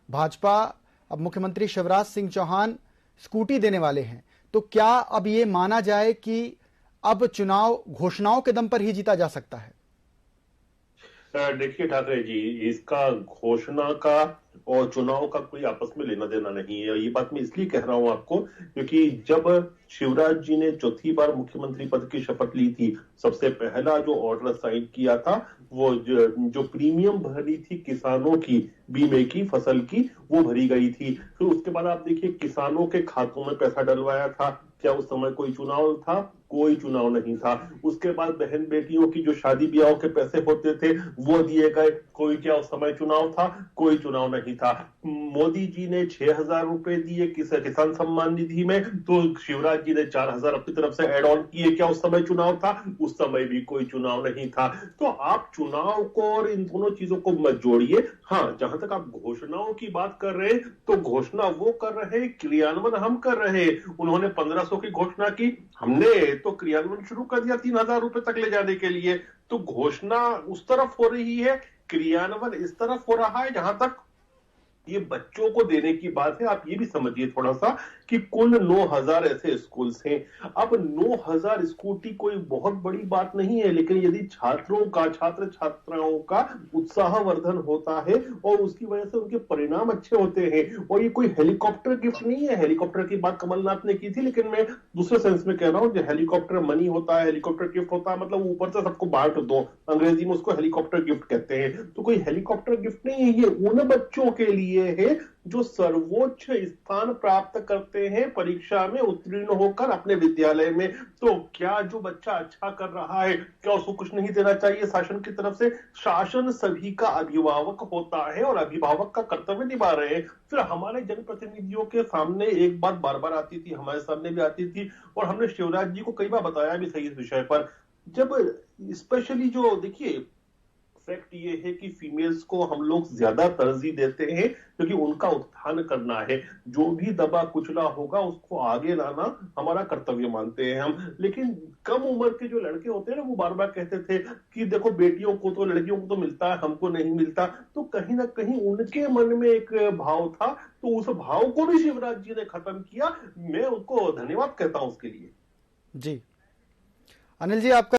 भाजपा अब मुख्यमंत्री शिवराज सिंह चौहान स्कूटी देने वाले हैं, तो क्या अब ये माना जाए कि अब चुनाव घोषणाओं के दम पर ही जीता जा सकता है? देखिए ठाकरे जी, इसका घोषणा का और चुनाव का कोई आपस में लेना देना नहीं है। ये बात मैं इसलिए कह रहा हूं आपको क्योंकि जब शिवराज जी ने चौथी बार मुख्यमंत्री पद की शपथ ली थी, सबसे पहला जो ऑर्डर साइन किया था वो जो प्रीमियम भरी थी किसानों की बीमे की फसल की, वो भरी गई थी। फिर उसके बाद आप देखिए किसानों के खातों में पैसा डलवाया था। क्या उस समय कोई चुनाव था? कोई चुनाव नहीं था। उसके बाद बहन बेटियों की जो शादी ब्याह के पैसे होते थे वो दिए गए। कोई क्या उस समय चुनाव था? कोई चुनाव नहीं था। मोदी जी ने 6,000 रुपए दिए किसान सम्मान निधि में, तो शिवराज जी ने 4,000 अपनी तरफ से एड ऑन किए। क्या उस समय चुनाव था? उस समय भी कोई चुनाव नहीं था। तो आप चुनाव को और इन दोनों चीजों को मत जोड़िए। हाँ, जहां तक आप घोषणाओं की बात कर रहे हैं, तो घोषणा वो कर रहे हैं, क्रियान्वयन हम कर रहे हैं। उन्होंने 1,500 की घोषणा की, हमने तो क्रियान्वयन शुरू कर दिया 3,000 रुपए तक ले जाने के लिए। तो घोषणा उस तरफ हो रही है, क्रियान्वयन इस तरफ हो रहा है। जहां तक ये बच्चों को देने की बात है, आप ये भी समझिए थोड़ा सा कि कुल 9,000 ऐसे स्कूल्स हैं। अब 9,000 स्कूटी कोई बहुत बड़ी बात नहीं है, लेकिन यदि छात्र छात्राओं का उत्साहवर्धन होता है और उसकी वजह से उनके परिणाम अच्छे होते हैं। और ये कोई हेलीकॉप्टर गिफ्ट नहीं है। हेलीकॉप्टर की बात कमलनाथ ने की थी, लेकिन मैं दूसरे सेंस में कह रहा हूं, जो हेलीकॉप्टर मनी होता है, हेलीकॉप्टर गिफ्ट होता है, मतलब ऊपर से सबको बांट दो। अंग्रेजी में उसको हेलीकॉप्टर गिफ्ट कहते हैं। तो कोई हेलीकॉप्टर गिफ्ट नहीं है, ये उन बच्चों के लिए है जो सर्वोच्च स्थान प्राप्त करते हैं परीक्षा में उत्तीर्ण होकर अपने विद्यालय में। तो क्या जो बच्चा अच्छा कर रहा है, क्या उसको कुछ नहीं देना चाहिए शासन की तरफ से? शासन सभी का अभिभावक होता है और अभिभावक का कर्तव्य निभा रहे हैं। फिर हमारे जनप्रतिनिधियों के सामने एक बात बार बार आती थी, हमारे सामने भी आती थी, और हमने शिवराज जी को कई बार बताया भी सही इस विषय पर। जब स्पेशली जो देखिए फैक्ट ये है कि फीमेल्स को हम लोग ज्यादा तरजीह देते हैं क्योंकि उनका उत्थान करना है। जो भी दबा कुचला होगा उसको आगे लाना हमारा कर्तव्य मानते हैं हम। लेकिन कम उम्र के जो लड़के होते हैं ना, वो बार बार कहते थे कि देखो बेटियों को तो, लड़कियों को तो मिलता है, हमको नहीं मिलता। तो कहीं ना कहीं उनके मन में एक भाव था, तो उस भाव को भी शिवराज जी ने खत्म किया। मैं उनको धन्यवाद कहता हूं उसके लिए। जी अनिल जी, आपका